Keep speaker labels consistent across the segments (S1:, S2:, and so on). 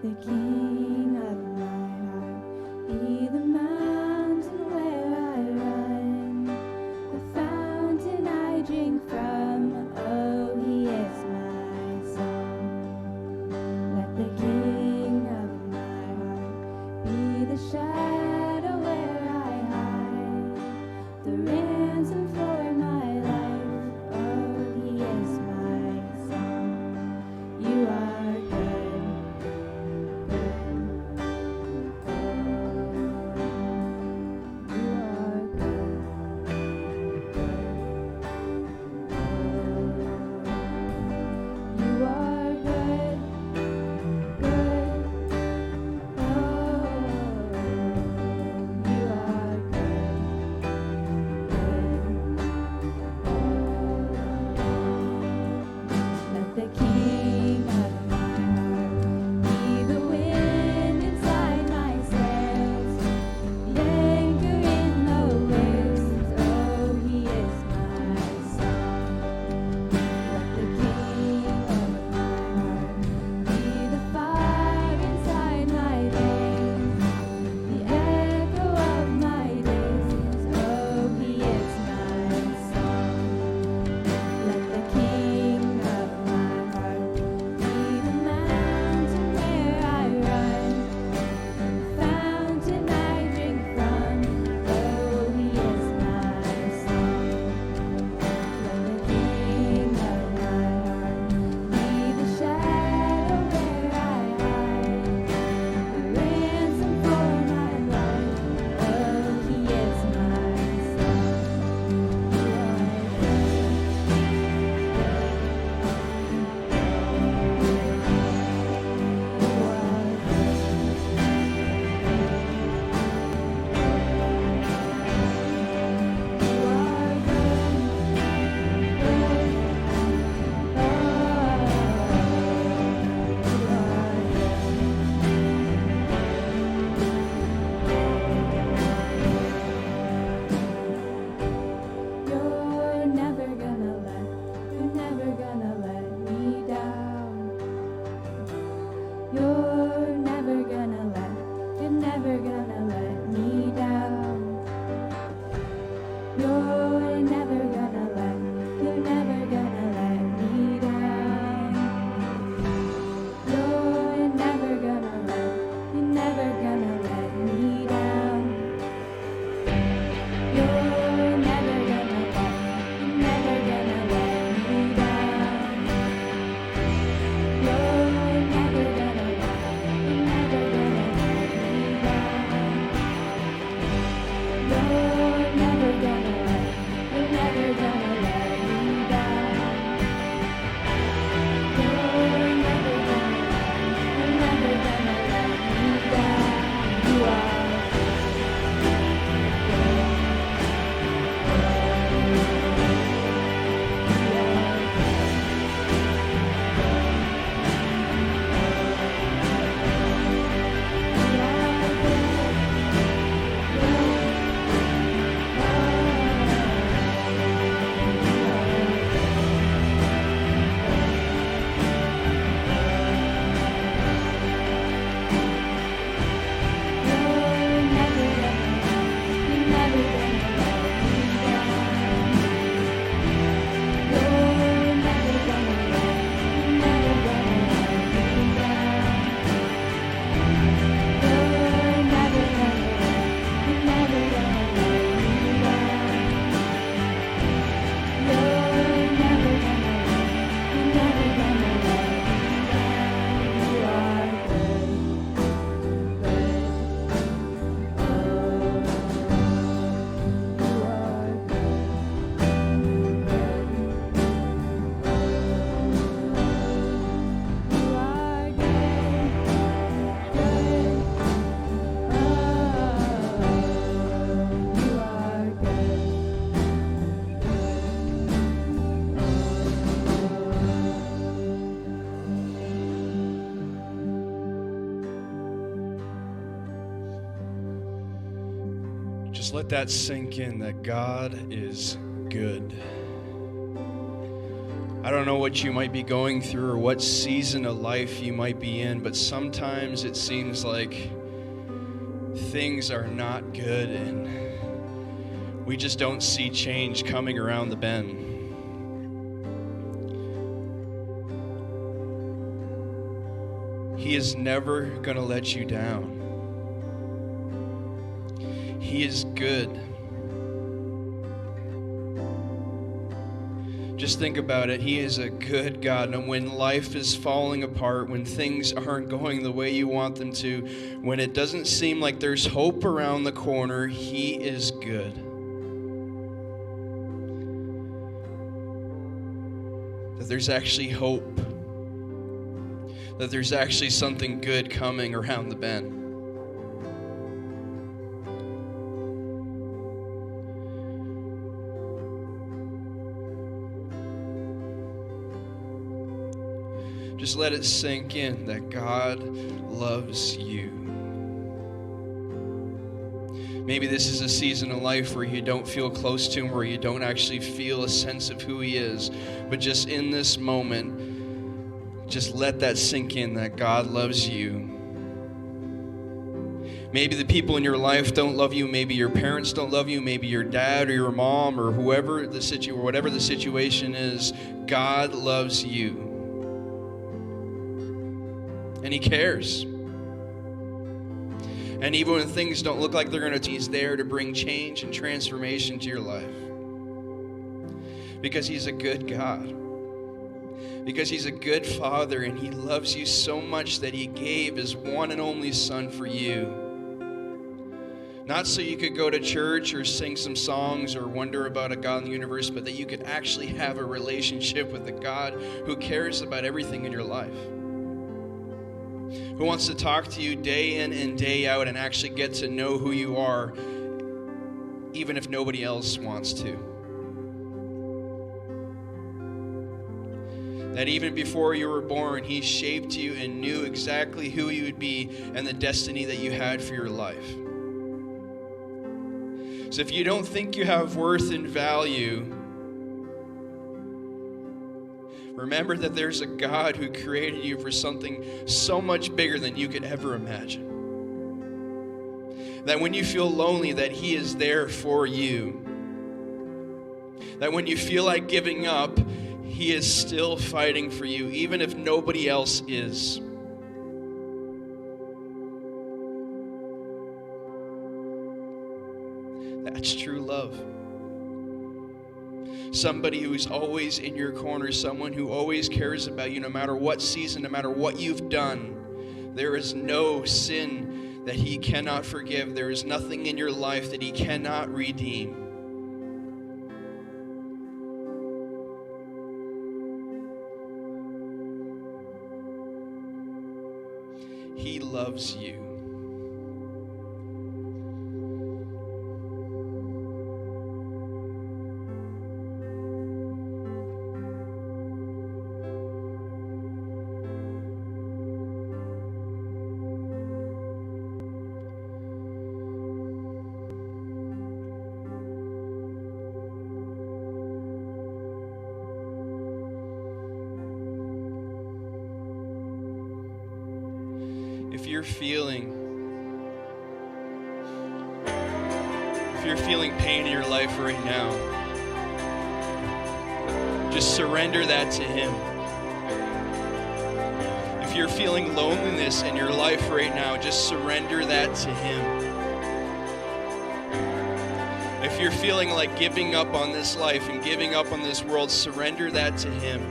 S1: the king of my heart be the mountain where I run, the fountain I drink from. Oh, he is my song. Let the king of my heart be the shadow where I hide, the ransom for my life. Oh, he is my song. You are good, good, good. You are good, good, good. You are good, good. Oh, you are good, good. Let the king of my heart be the wind inside my sails, the anchor in the waves. Oh, he is my song. Let the king of my heart be the fire inside my veins, the echo of my days. Oh, he is my song. Let the king of my heart be the mountain where I run, the fountain I drink from. Oh, he is my song. Let the king of my heart be the shadow where I hide, the ransom for my life. Oh, he is my song. You are You're never gonna let me down. You're never gonna let me down. You're never gonna let me down. You're never gonna let me down. You're never gonna let me down. You're never gonna let me down. You're never gonna let me down. You're never gonna let me down. You are
S2: Just let that sink in, that God is good. I don't know what you might be going through or what season of life you might be in, but sometimes it seems like things are not good and we just don't see change coming around the bend. He is never going to let you down. He is good. Just think about it. He is a good God. And when life is falling apart, when things aren't going the way you want them to, when it doesn't seem like there's hope around the corner, He is good. That there's actually hope. That there's actually something good coming around the bend. Just let it sink in that God loves you. Maybe this is a season of life where you don't feel close to Him, where you don't actually feel a sense of who He is. But just in this moment, just let that sink in that God loves you. Maybe the people in your life don't love you. Maybe your parents don't love you. Maybe your dad or your mom or whatever the situation is. God loves you. And He cares. And even when things don't look like they're going to, He's there to bring change and transformation to your life. Because He's a good God. Because He's a good Father, and He loves you so much that He gave His one and only Son for you. Not so you could go to church or sing some songs or wonder about a God in the universe, but that you could actually have a relationship with a God who cares about everything in your life. Who wants to talk to you day in and day out and actually get to know who you are, even if nobody else wants to. That even before you were born, He shaped you and knew exactly who you would be and the destiny that you had for your life. So if you don't think you have worth and value, remember that there's a God who created you for something so much bigger than you could ever imagine. That when you feel lonely, that He is there for you. That when you feel like giving up, He is still fighting for you, even if nobody else is. That's true love. Somebody who is always in your corner, someone who always cares about you no matter what season, no matter what you've done. There is no sin that He cannot forgive. There is nothing in your life that He cannot redeem. He loves you. If you're feeling pain in your life right now, just surrender that to Him. If you're feeling loneliness in your life right now, just surrender that to Him. If you're feeling like giving up on this life and giving up on this world, surrender that to Him.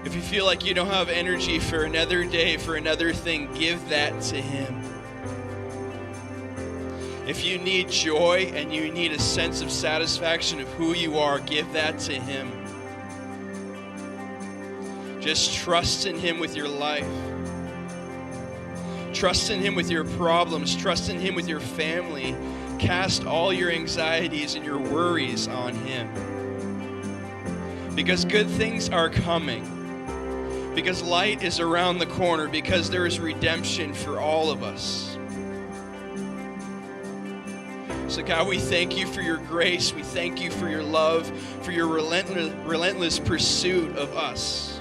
S2: If you feel like you don't have energy for another day, for another thing, give that to Him. If you need joy and you need a sense of satisfaction of who you are, give that to Him. Just trust in Him with your life. Trust in Him with your problems. Trust in Him with your family. Cast all your anxieties and your worries on Him. Because good things are coming. Because light is around the corner. Because there is redemption for all of us. So God, we thank you for your grace. We thank you for your love, for your relentless pursuit of us.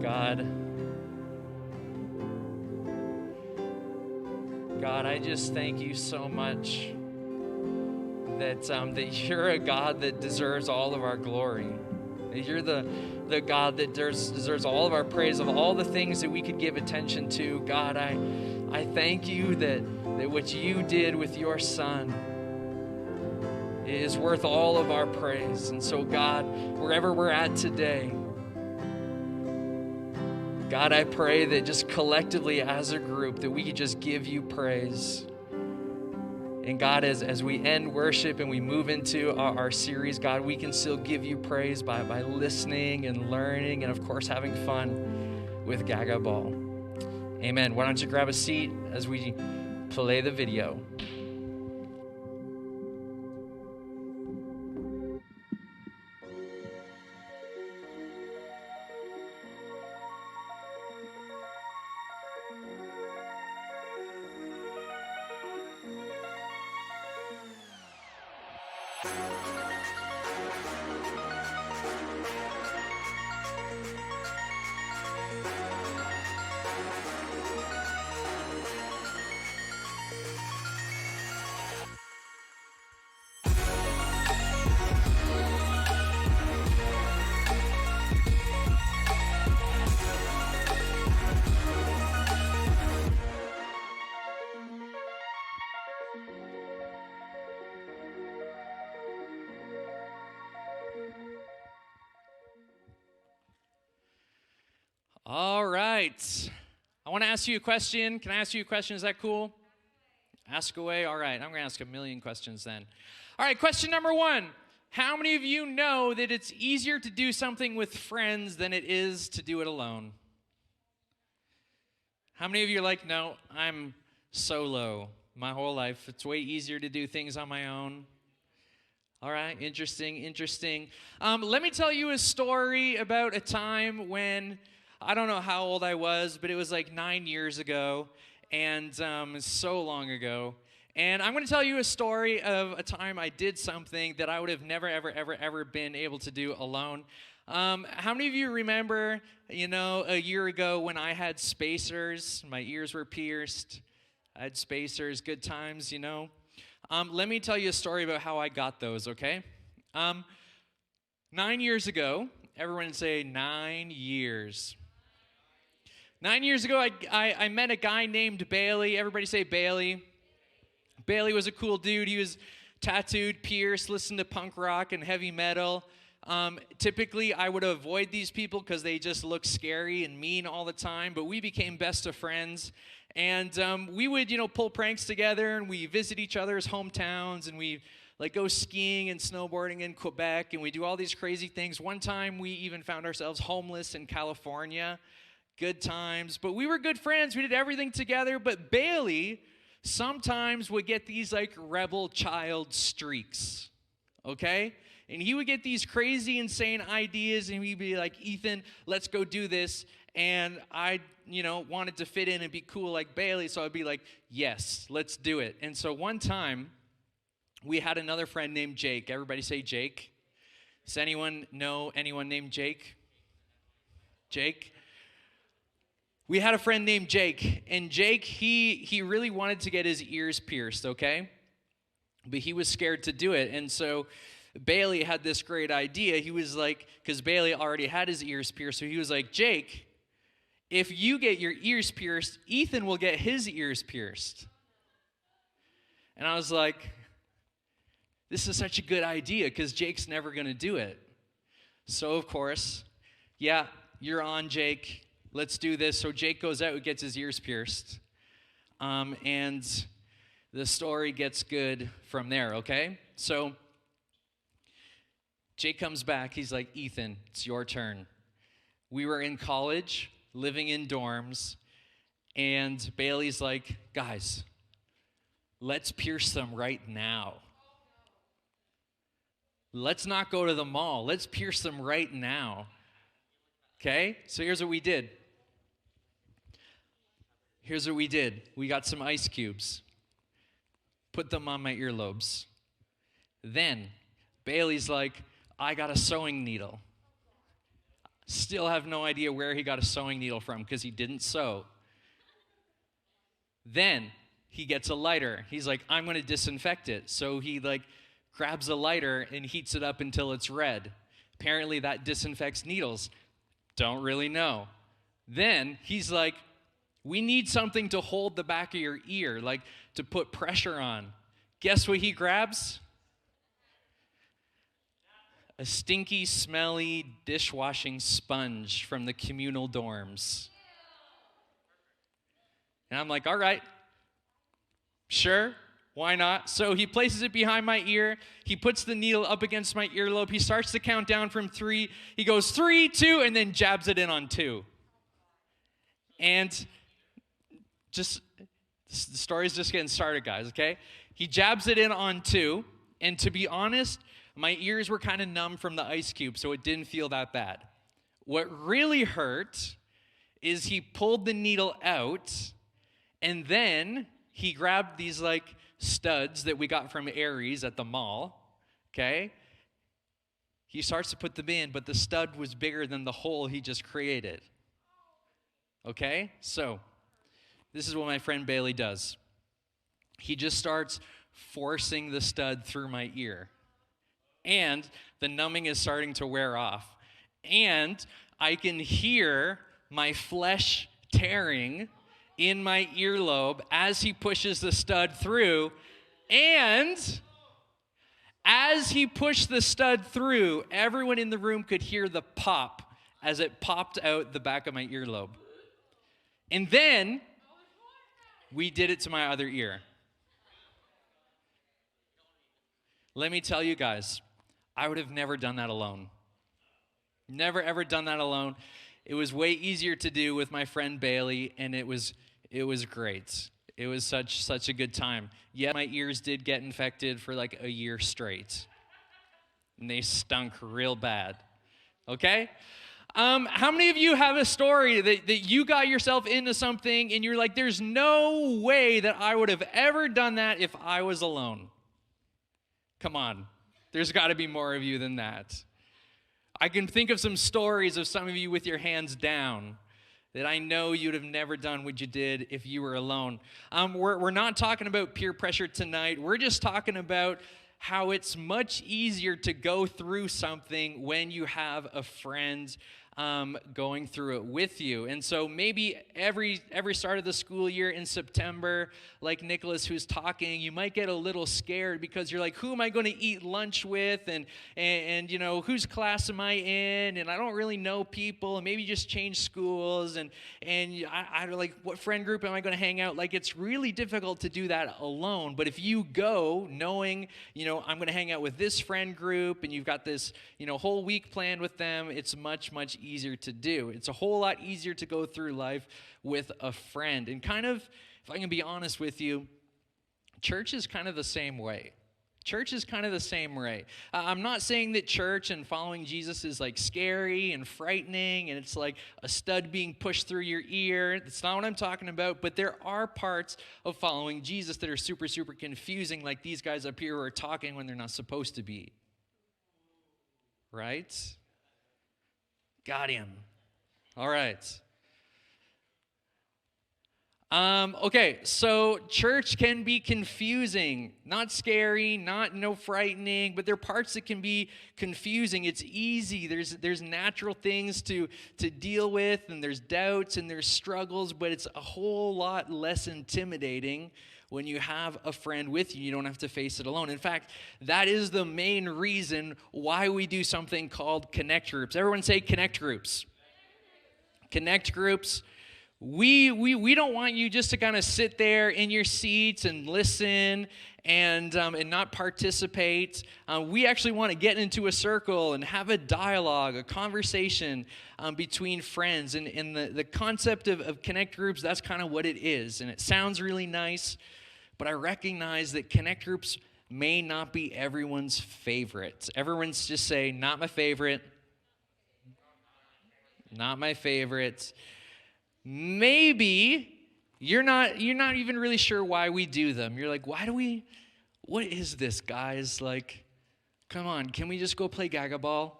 S3: God, I just thank you so much that you're a God that deserves all of our glory. That you're the God that deserves all of our praise, of all the things that we could give attention to. God, I thank you that what you did with your Son is worth all of our praise. And so, God, wherever we're at today, God, I pray that just collectively as a group that we could just give you praise. And God, as we end worship and we move into our series, God, we can still give you praise by listening and learning and, of course, having fun with Gaga Ball. Amen. Why don't you grab a seat as we play the video. All right. I want to ask you a question. Can I ask you a question? Is that cool? Ask away. All right. I'm going to ask a million questions then. All right. Question number 1. How many of you know that it's easier to do something with friends than it is to do it alone? How many of you are like, no, I'm solo my whole life. It's way easier to do things on my own. All right. Interesting. Let me tell you a story about a time when, I don't know how old I was, but it was like 9 years ago, and so long ago. And I'm going to tell you a story of a time I did something that I would have never, ever been able to do alone. How many of you remember, a year ago when I had spacers, my ears were pierced, I had spacers, good times, Let me tell you a story about how I got those, okay? 9 years ago, everyone say 9 years. 9 years ago, I met a guy named Bailey. Everybody say Bailey. Bailey was a cool dude. He was tattooed, pierced, listened to punk rock and heavy metal. Typically, I would avoid these people because they just look scary and mean all the time, but we became best of friends. And we would, pull pranks together, and we visit each other's hometowns, and we go skiing and snowboarding in Quebec, and we do all these crazy things. One time, we even found ourselves homeless in California. Good times, but we were good friends. We did everything together, but Bailey sometimes would get these rebel child streaks, okay? And he would get these crazy, insane ideas, and he'd be like, Ethan, let's go do this. And I, wanted to fit in and be cool like Bailey, so I'd be like, yes, let's do it. And so one time, we had another friend named Jake. Everybody say Jake. Does anyone know anyone named Jake? Jake? We had a friend named Jake, and Jake, he really wanted to get his ears pierced, okay? But he was scared to do it, and so Bailey had this great idea. He was like, because Bailey already had his ears pierced, so he was like, Jake, if you get your ears pierced, Ethan will get his ears pierced. And I was like, this is such a good idea, because Jake's never going to do it. So, of course, yeah, you're on, Jake. Let's do this. So Jake goes out and gets his ears pierced. And the story gets good from there, okay? So Jake comes back. He's like, Ethan, it's your turn. We were in college, living in dorms, and Bailey's like, guys, let's pierce them right now. Let's not go to the mall. Let's pierce them right now. Okay? So here's what we did. We got some ice cubes, put them on my earlobes. Then Bailey's like, I got a sewing needle. Still have no idea where he got a sewing needle from because he didn't sew. Then he gets a lighter. He's like, I'm going to disinfect it. So he grabs a lighter and heats it up until it's red. Apparently that disinfects needles. Don't really know. Then he's like, we need something to hold the back of your ear, to put pressure on. Guess what he grabs? A stinky, smelly dishwashing sponge from the communal dorms. And I'm like, all right, sure, why not? So he places it behind my ear. He puts the needle up against my earlobe. He starts to count down from 3. He goes 3, 2, and then jabs it in on 2. And the story's just getting started, guys, okay? He jabs it in on 2, and to be honest, my ears were kind of numb from the ice cube, so it didn't feel that bad. What really hurt is he pulled the needle out, and then he grabbed these studs that we got from Aries at the mall, okay? He starts to put them in, but the stud was bigger than the hole he just created. Okay? So, this is what my friend Bailey does. He just starts forcing the stud through my ear. And the numbing is starting to wear off. And I can hear my flesh tearing in my earlobe as he pushes the stud through. And as he pushed the stud through, everyone in the room could hear the pop as it popped out the back of my earlobe. And then we did it to my other ear. Let me tell you guys, I would have never done that alone. Never, ever done that alone. It was way easier to do with my friend Bailey, and it was great. It was such a good time. Yet my ears did get infected for a year straight. And they stunk real bad. Okay? How many of you have a story that you got yourself into something and you're like, there's no way that I would have ever done that if I was alone? Come on. There's got to be more of you than that. I can think of some stories of some of you with your hands down that I know you'd have never done what you did if you were alone. We're not talking about peer pressure tonight. We're just talking about how it's much easier to go through something when you have a friend going through it with you. And so maybe every start of the school year in September, like Nicholas who's talking, you might get a little scared because you're like, who am I going to eat lunch with? And you know, whose class am I in? And I don't really know people, and maybe you just change schools, and I like, what friend group am I going to hang out? Like, it's really difficult to do that alone. But if you go knowing, you know, I'm going to hang out with this friend group, and you've got this, you know, whole week planned with them, it's much easier to do. It's a whole lot easier to go through life with a friend. And kind of, if I can be honest with you, church is kind of the same way. Church is kind of the same way. I'm not saying that church and following Jesus is like scary and frightening and it's like a stud being pushed through your ear. That's not what I'm talking about. But there are parts of following Jesus that are super confusing, like these guys up here who are talking when they're not supposed to be. Right? Got him. All right. Okay, so church can be confusing, not scary, no frightening, but there are parts that can be confusing. It's easy. There's natural things to deal with, and there's doubts and there's struggles, but it's a whole lot less intimidating when you have a friend with you. You don't have to face it alone. In fact, that is the main reason why we do something called Connect Groups. Everyone say Connect Groups. Connect Groups. We don't want you just to kind of sit there in your seats and listen and not participate. We actually want to get into a circle and have a dialogue, a conversation between friends. And the concept of Connect Groups, that's kind of what it is. And it sounds really nice, but I recognize that Connect Groups may not be everyone's favorite. Everyone's just say, not my favorite. Not my favorite. Maybe you're not even really sure why we do them. You're like, what is this, guys? Like, come on, can we just go play Gaga Ball?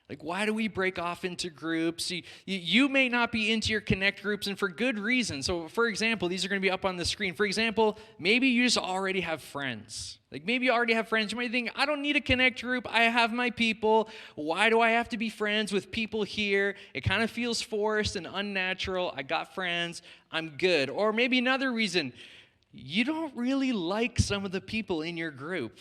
S3: Like, why do we break off into groups? You may not be into your connect groups, and for good reason. So, for example, these are going to be up on the screen. For example, maybe you just already have friends. Like, maybe you already have friends. You might think, I don't need a connect group. I have my people. Why do I have to be friends with people here? It kind of feels forced and unnatural. I got friends. I'm good. Or maybe another reason, you don't really like some of the people in your group.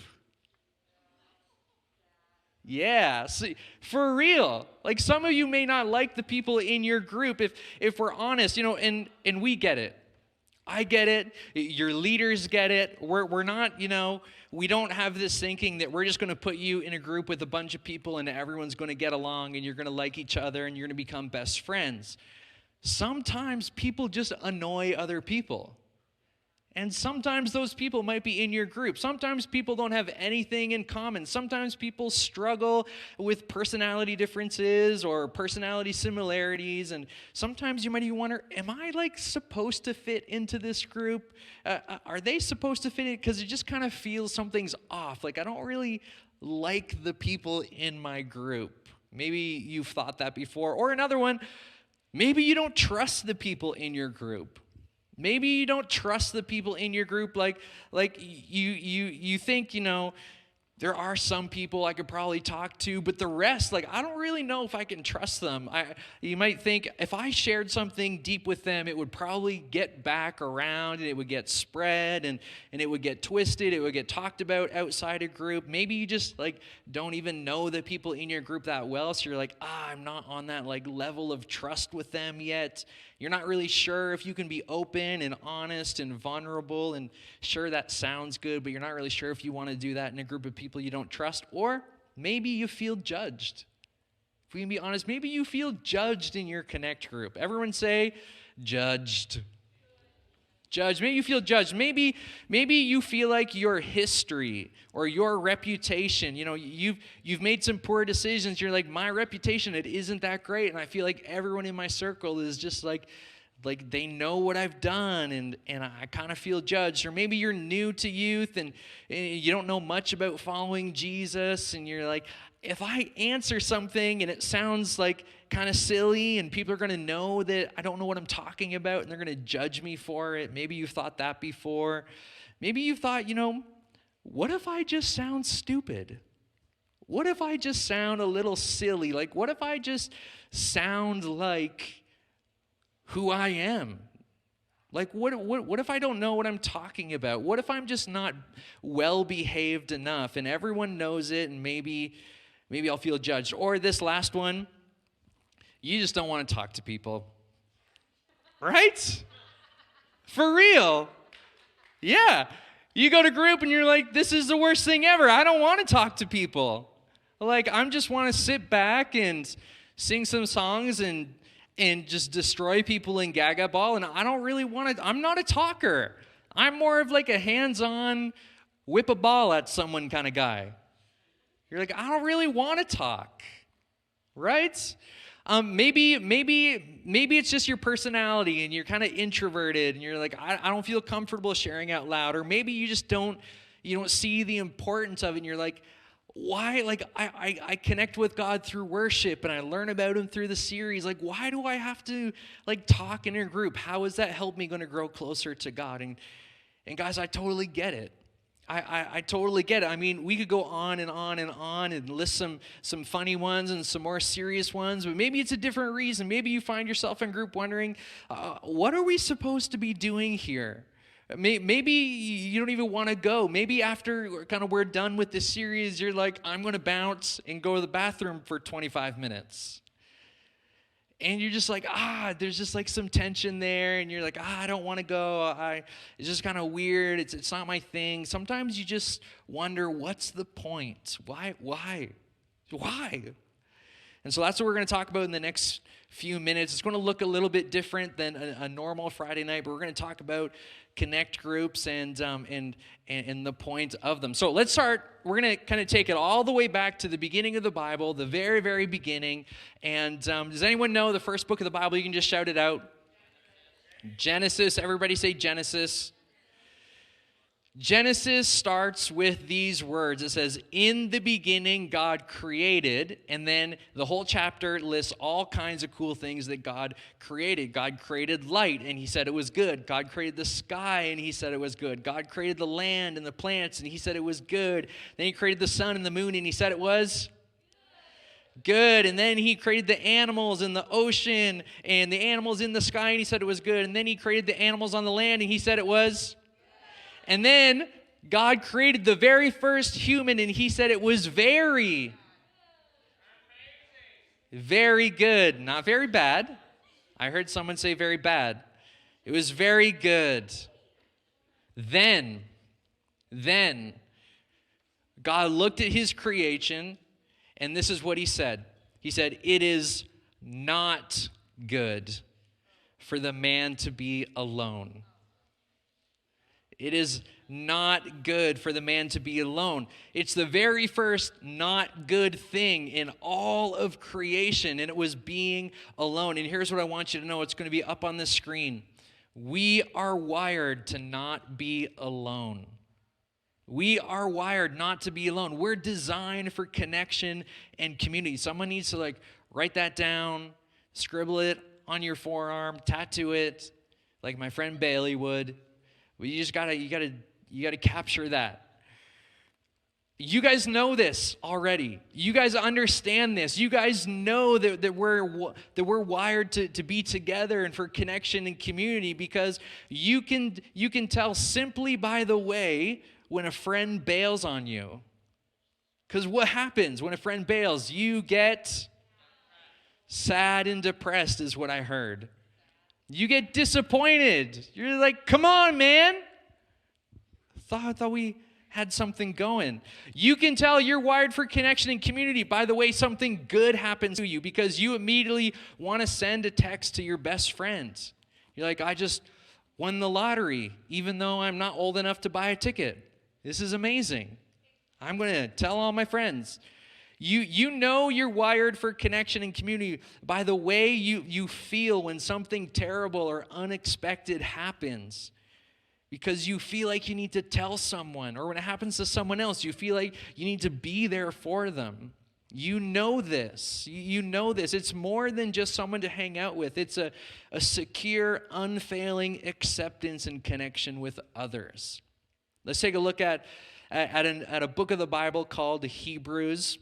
S3: Yeah, see, for real. Like, some of you may not like the people in your group if we're honest, and we get it. I get it. Your leaders get it. We're not, we don't have this thinking that we're just going to put you in a group with a bunch of people and everyone's going to get along and you're going to like each other and you're going to become best friends. Sometimes people just annoy other people. And sometimes those people might be in your group. Sometimes people don't have anything in common. Sometimes people struggle with personality differences or personality similarities. And sometimes you might even wonder, am I supposed to fit into this group? Are they supposed to fit in? Because it just kind of feels something's off. Like, I don't really like the people in my group. Maybe you've thought that before. Or another one, maybe you don't trust the people in your group. Maybe you don't trust the people in your group like you think, there are some people I could probably talk to, but the rest, I don't really know if I can trust them. You might think if I shared something deep with them, it would probably get back around and it would get spread and it would get twisted. It would get talked about outside a group. Maybe you just don't even know the people in your group that well. So you're I'm not on that level of trust with them yet. You're not really sure if you can be open and honest and vulnerable, and sure, that sounds good, but you're not really sure if you want to do that in a group of people you don't trust. Or maybe you feel judged. If we can be honest, maybe you feel judged in your connect group. Everyone say, judged. Judged. Maybe you feel judged. Maybe you feel like your history or your reputation, you've made some poor decisions. You're like, my reputation, it isn't that great. And I feel like everyone in my circle is just like they know what I've done and I kind of feel judged. Or maybe you're new to youth and you don't know much about following Jesus and you're like, if I answer something and it sounds kind of silly and people are going to know that I don't know what I'm talking about and they're going to judge me for it. Maybe you've thought that before. Maybe you've thought, what if I just sound stupid? What if I just sound a little silly? What if I just sound like who I am? What if I don't know what I'm talking about? What if I'm just not well-behaved enough and everyone knows it and maybe I'll feel judged? Or this last one, you just don't want to talk to people. Right? For real. Yeah. You go to group and you're like, this is the worst thing ever. I don't want to talk to people. I just want to sit back and sing some songs and just destroy people in Gaga Ball. And I don't really want to, I'm not a talker. I'm more of a hands-on, whip a ball at someone kind of guy. You're like, I don't really want to talk. Right? Maybe it's just your personality and you're kind of introverted and you're like, I don't feel comfortable sharing out loud. Or maybe you just don't see the importance of it and you're like, why? I connect with God through worship and I learn about him through the series. Why do I have to talk in a group? How is that help me going to grow closer to God? And guys, I totally get it. I totally get it. I mean, we could go on and on and on and list some funny ones and some more serious ones, but maybe it's a different reason. Maybe you find yourself in group wondering, what are we supposed to be doing here? Maybe you don't even want to go. Maybe after we're done with this series, you're like, I'm going to bounce and go to the bathroom for 25 minutes. And you're just like, there's just some tension there. And you're like, I don't want to go. It's just kind of weird. It's not my thing. Sometimes you just wonder, what's the point? Why? And so that's what we're going to talk about in the next few minutes. It's going to look a little bit different than a normal Friday night, but we're going to talk about connect groups and the point of them. So let's start. We're going to kind of take it all the way back to the beginning of the Bible, the very, very beginning. And does anyone know the first book of the Bible? You can just shout it out. Genesis. Everybody say Genesis. Genesis starts with these words. It says, in the beginning, God created, and then the whole chapter lists all kinds of cool things that God created. God created light, and he said it was good. God created the sky, and he said it was good. God created the land and the plants, and he said it was good. Then he created the sun and the moon, and he said it was good. And then he created the animals in the ocean and the animals in the sky, and he said it was good. And then he created the animals on the land, and he said it was. And then God created the very first human, and he said it was very, very good. Not very bad. I heard someone say very bad. It was very good. Then, God looked at his creation, and this is what he said. He said, it is not good for the man to be alone. It is not good for the man to be alone. It's the very first not good thing in all of creation, and it was being alone. And here's what I want you to know. It's going to be up on the screen. We are wired to not be alone. We are wired not to be alone. We're designed for connection and community. Someone needs to write that down, scribble it on your forearm, tattoo it like my friend Bailey would. But you just gotta capture that. You guys know this already. You guys understand this. You guys know that we're wired to be together and for connection and community, because you can tell simply by the way when a friend bails on you. Because what happens when a friend bails? You get sad and depressed, is what I heard. You get disappointed. You're like, come on, man. I thought we had something going. You can tell you're wired for connection and community by the way something good happens to you, because you immediately want to send a text to your best friend. You're like, I just won the lottery, even though I'm not old enough to buy a ticket. This is amazing. I'm going to tell all my friends. You know you're wired for connection and community by the way you feel when something terrible or unexpected happens. Because you feel like you need to tell someone, or when it happens to someone else, you feel like you need to be there for them. You know this. You know this. It's more than just someone to hang out with. It's a secure, unfailing acceptance and connection with others. Let's take a look at a book of the Bible called Hebrews.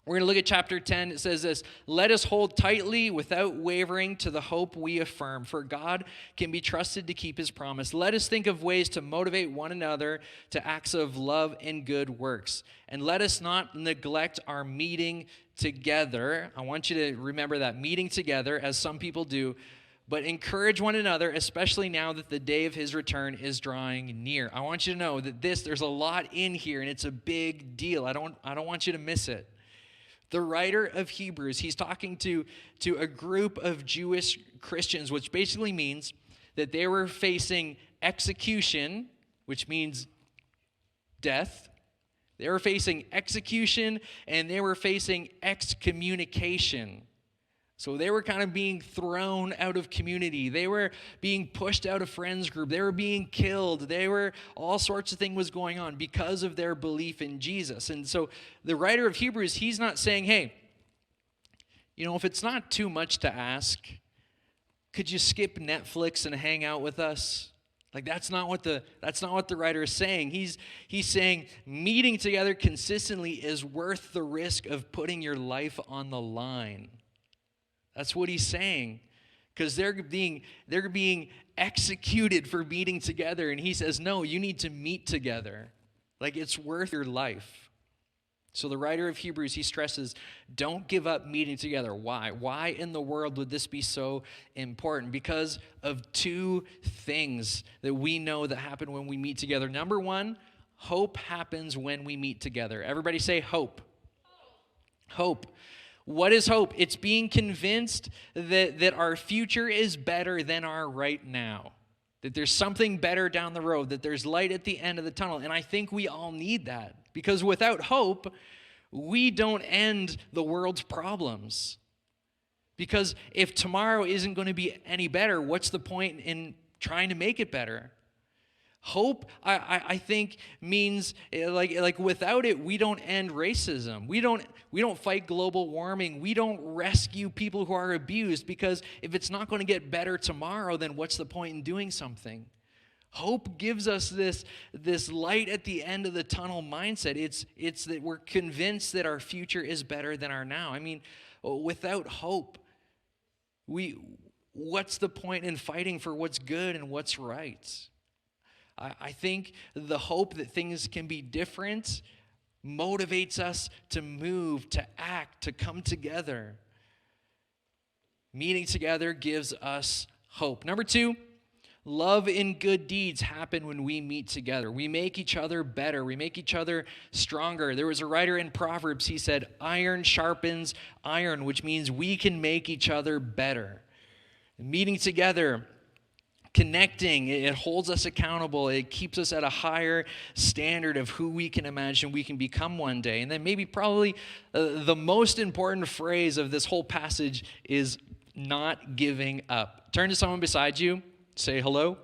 S3: We're going to look at chapter 10. It says this: let us hold tightly without wavering to the hope we affirm, for God can be trusted to keep his promise. Let us think of ways to motivate one another to acts of love and good works. And let us not neglect our meeting together. I want you to remember that, meeting together, as some people do, but encourage one another, especially now that the day of his return is drawing near. I want you to know that there's a lot in here, and it's a big deal. I don't want you to miss it. The writer of Hebrews, he's talking to a group of Jewish Christians, which basically means that they were facing execution, which means death. They were facing execution, and they were facing excommunication. So they were kind of being thrown out of community. They were being pushed out of friends group. They were being killed. All sorts of things was going on because of their belief in Jesus. And so the writer of Hebrews, he's not saying, hey, if it's not too much to ask, could you skip Netflix and hang out with us? That's not what the writer is saying. He's saying meeting together consistently is worth the risk of putting your life on the line. That's what he's saying, because they're being executed for meeting together, and he says, no, you need to meet together. It's worth your life. So the writer of Hebrews, he stresses, don't give up meeting together. Why? Why in the world would this be so important? Because of two things that we know that happen when we meet together. Number one, hope happens when we meet together. Everybody say hope. Hope. What is hope? It's being convinced that our future is better than our right now. That there's something better down the road. That there's light at the end of the tunnel. And I think we all need that. Because without hope, we don't end the world's problems. Because if tomorrow isn't going to be any better, what's the point in trying to make it better? Hope, I think, means like without it, we don't end racism. We don't fight global warming. We don't rescue people who are abused, because if it's not going to get better tomorrow, then what's the point in doing something? Hope gives us this light at the end of the tunnel mindset. It's that we're convinced that our future is better than our now. I mean, without hope, what's the point in fighting for what's good and what's right? I think the hope that things can be different motivates us to move, to act, to come together. Meeting together gives us hope. Number 2, love and good deeds happen when we meet together. We make each other better. We make each other stronger. There was a writer in Proverbs, he said, iron sharpens iron, which means we can make each other better. Meeting together, connecting, it holds us accountable. It keeps us at a higher standard of who we can imagine we can become one day. And then maybe probably the most important phrase of this whole passage is not giving up. Turn to someone beside you. Say hello.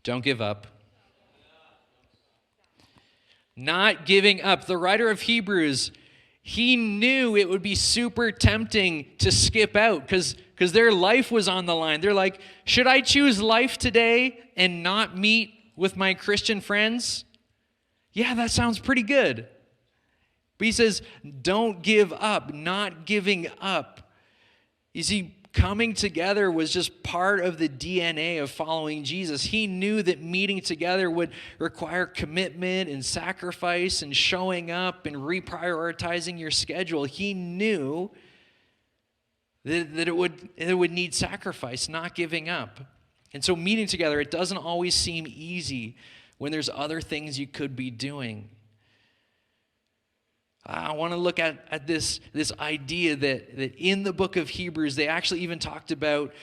S3: Don't give up. Not giving up. The writer of Hebrews, he knew it would be super tempting to skip out because their life was on the line. They're like, should I choose life today and not meet with my Christian friends? Yeah, that sounds pretty good. But he says, don't give up, not giving up. You see, coming together was just part of the DNA of following Jesus. He knew that meeting together would require commitment and sacrifice and showing up and reprioritizing your schedule. He knew that it would need sacrifice, not giving up. And so meeting together, it doesn't always seem easy when there's other things you could be doing. I want to look at this idea that in the book of Hebrews, they actually even talked about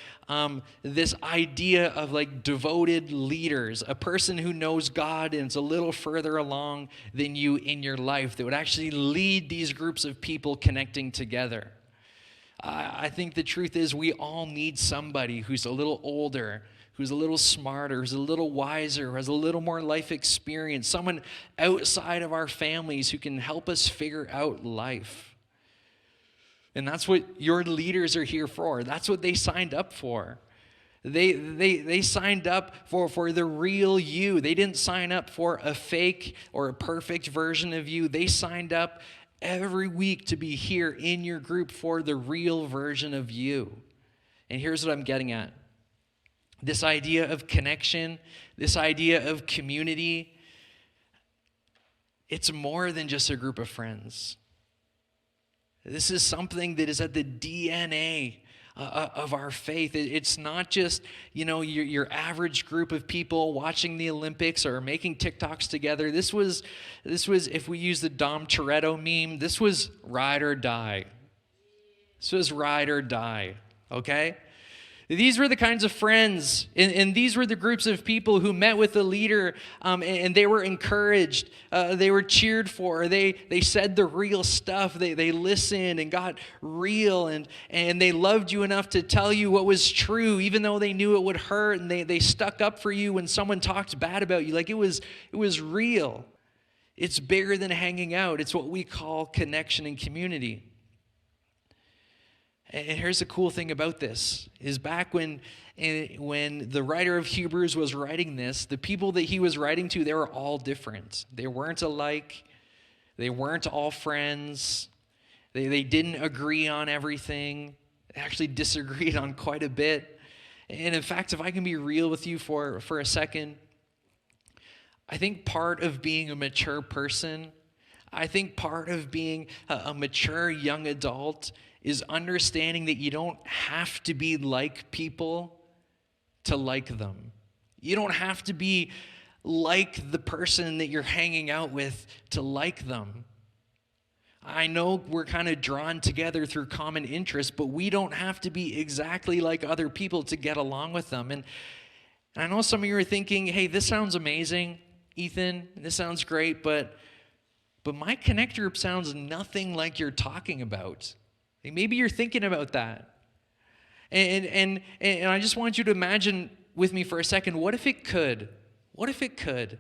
S3: this idea of like devoted leaders, a person who knows God and is a little further along than you in your life that would actually lead these groups of people connecting together. I think the truth is we all need somebody who's a little older, who's a little smarter, who's a little wiser, who has a little more life experience, someone outside of our families who can help us figure out life. And that's what your leaders are here for. That's what they signed up for. They signed up for the real you. They didn't sign up for a fake or a perfect version of you. They signed up every week to be here in your group for the real version of you. And here's what I'm getting at. This idea of connection, this idea of community, it's more than just a group of friends. This is something that is at the DNA of our faith. It's not just, your average group of people watching the Olympics or making TikToks together. This was, if we use the Dom Toretto meme, this was ride or die. This was ride or die, okay? These were the kinds of friends, and these were the groups of people who met with the leader, and they were encouraged. They were cheered for. They said the real stuff. They listened and got real, and they loved you enough to tell you what was true, even though they knew it would hurt, and they stuck up for you when someone talked bad about you. Like it was real. It's bigger than hanging out. It's what we call connection and community. And here's the cool thing about this, is back when the writer of Hebrews was writing this, the people that he was writing to, they were all different. They weren't alike. They weren't all friends. They didn't agree on everything. They actually disagreed on quite a bit. And in fact, if I can be real with you for a second, I think part of being a mature person, I think part of being a mature young adult is understanding that you don't have to be like people to like them. You don't have to be like the person that you're hanging out with to like them. I know we're kind of drawn together through common interests, but we don't have to be exactly like other people to get along with them. And I know some of you are thinking, hey, this sounds amazing, Ethan. This sounds great, but my connect group sounds nothing like you're talking about. Maybe you're thinking about that. And I just want you to imagine with me for a second. What if it could? What if it could?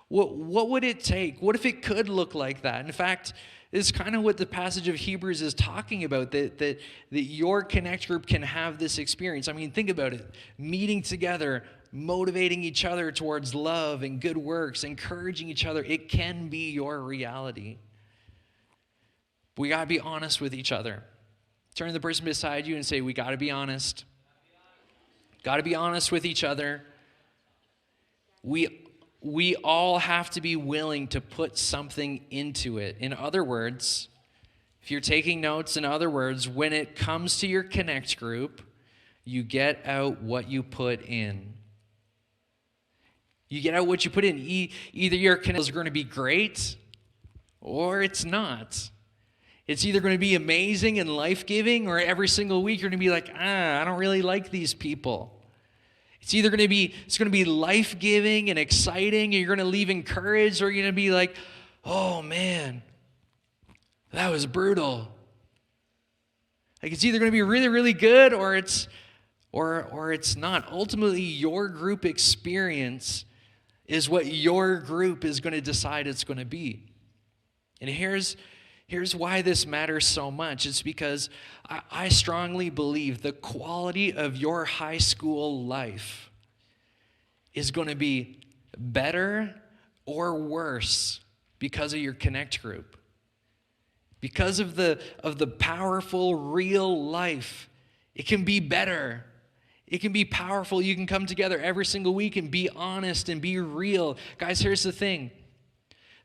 S3: What would it take? What if it could look like that? In fact, it's kind of what the passage of Hebrews is talking about, that your Connect group can have this experience. I mean, think about it. Meeting together, motivating each other towards love and good works, encouraging each other. It can be your reality. We got to be honest with each other. Turn to the person beside you and say, we got to be honest. Got to be honest with each other. We all have to be willing to put something into it. In other words, if you're taking notes, in other words, when it comes to your Connect group, you get out what you put in. You get out what you put in. Either your Connect is going to be great or it's not. It's either going to be amazing and life-giving, or every single week you're going to be like, I don't really like these people. It's either going to be life-giving and exciting, and you're going to leave encouraged, or you're going to be like, oh man, that was brutal. Like, it's either going to be really, really good, or it's not. Ultimately, your group experience is what your group is going to decide it's going to be. And here's why this matters so much. It's because I strongly believe the quality of your high school life is going to be better or worse because of your Connect group. Because of the powerful, real life, it can be better. It can be powerful. You can come together every single week and be honest and be real. Guys, here's the thing.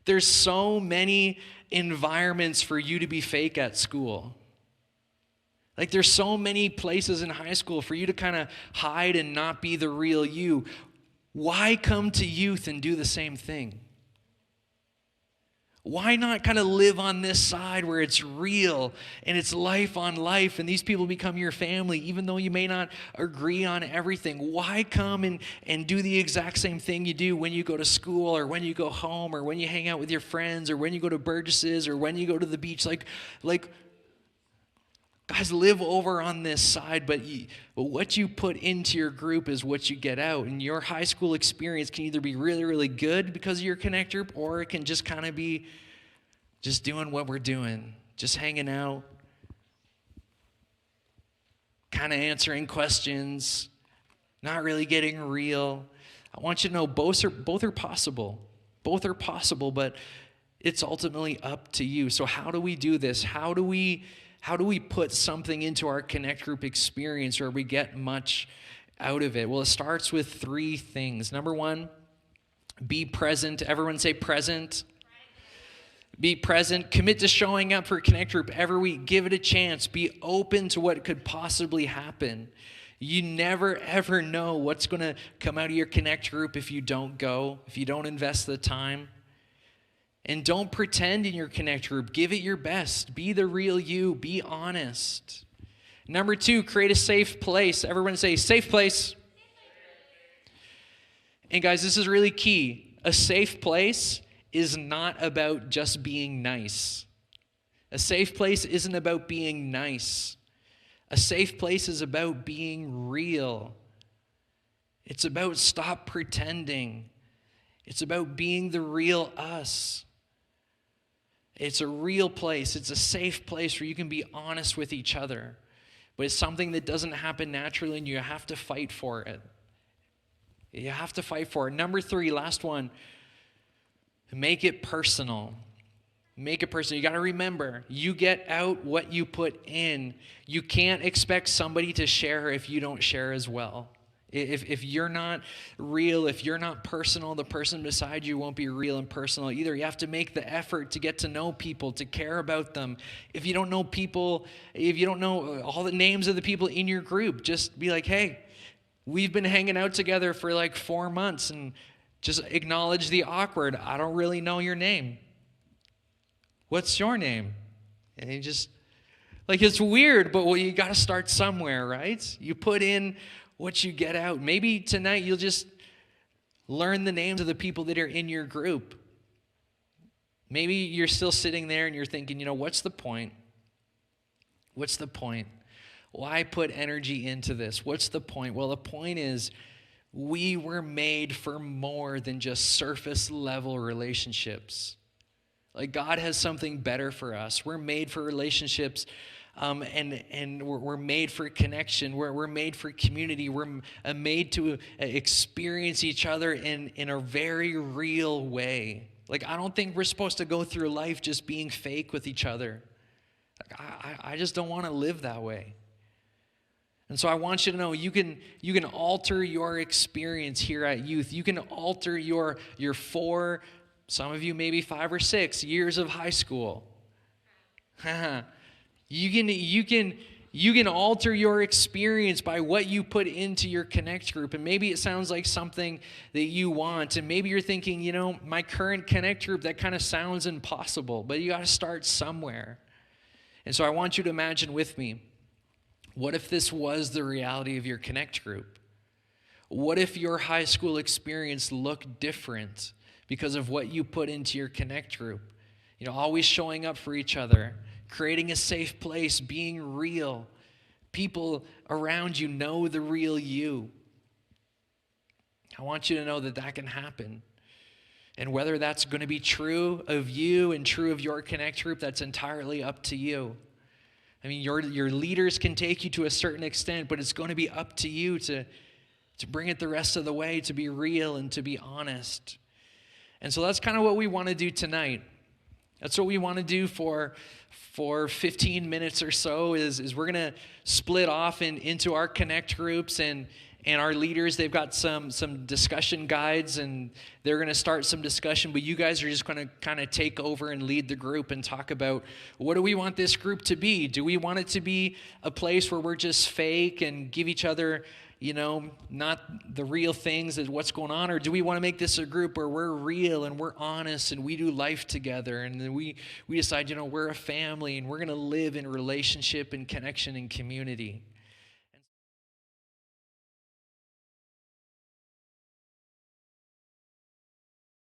S3: There's so many environments for you to be fake at school. Like, there's so many places in high school for you to kind of hide and not be the real you. Why come to youth and do the same thing? Why not kind of live on this side where it's real and it's life on life, and these people become your family even though you may not agree on everything? Why come and do the exact same thing you do when you go to school, or when you go home, or when you hang out with your friends, or when you go to Burgess's, or when you go to the beach? Like guys, live over on this side, but what you put into your group is what you get out. And your high school experience can either be really, really good because of your Connect group, or it can just kind of be just doing what we're doing, just hanging out, kind of answering questions, not really getting real. I want you to know both are possible. Both are possible, but it's ultimately up to you. So how do we do this? How do we put something into our Connect group experience where we get much out of it? Well, it starts with 3 things. Number 1, be present. Everyone say present. Be present. Commit to showing up for Connect group every week. Give it a chance. Be open to what could possibly happen. You never, ever know what's going to come out of your Connect group if you don't go, if you don't invest the time. And don't pretend in your Connect group. Give it your best. Be the real you. Be honest. Number 2, create a safe place. Everyone say safe place. And guys, this is really key. A safe place is not about just being nice. A safe place isn't about being nice. A safe place is about being real. It's about stop pretending. It's about being the real us. It's a real place. It's a safe place where you can be honest with each other. But it's something that doesn't happen naturally, and you have to fight for it. You have to fight for it. Number 3, last one. Make it personal. Make it personal. You got to remember, you get out what you put in. You can't expect somebody to share if you don't share as well. If you're not real, if you're not personal, the person beside you won't be real and personal either. You have to make the effort to get to know people, to care about them. If you don't know people, if you don't know all the names of the people in your group, just be like, hey, we've been hanging out together for like 4 months, and just acknowledge the awkward. I don't really know your name. What's your name? And you just, like, it's weird, but well, you got to start somewhere, right? You put in what you get out. Maybe tonight you'll just learn the names of the people that are in your group. Maybe you're still sitting there and you're thinking, what's the point? What's the point? Why put energy into this? What's the point? Well, the point is We were made for more than just surface level relationships. Like, God has something better for us. We're made for relationships, and we're made for connection. We're made for community. We're made to experience each other in a very real way. Like, I don't think we're supposed to go through life just being fake with each other. Like, I just don't want to live that way. And so I want you to know you can alter your experience here at Youth. You can alter your 4, some of you maybe 5 or 6 years of high school. You can alter your experience by what you put into your Connect group. And maybe it sounds like something that you want. And maybe you're thinking, my current Connect group, that kind of sounds impossible. But you got to start somewhere. And so I want you to imagine with me, what if this was the reality of your Connect group? What if your high school experience looked different because of what you put into your Connect group? Always showing up for each other, creating a safe place, being real. People around you know the real you. I want you to know that can happen. And whether that's going to be true of you and true of your Connect group, that's entirely up to you. I mean, your leaders can take you to a certain extent, but it's going to be up to you to bring it the rest of the way, to be real and to be honest. And so that's kind of what we want to do tonight. That's what we want to do for 15 minutes or so is we're going to split off into our Connect groups, and our leaders, they've got some discussion guides, and they're going to start some discussion, but you guys are just going to kind of take over and lead the group and talk about, what do we want this group to be? Do we want it to be a place where we're just fake and give each other, not the real things of what's going on? Or do we want to make this a group where we're real and we're honest and we do life together, and then we decide, we're a family and we're going to live in relationship and connection and community?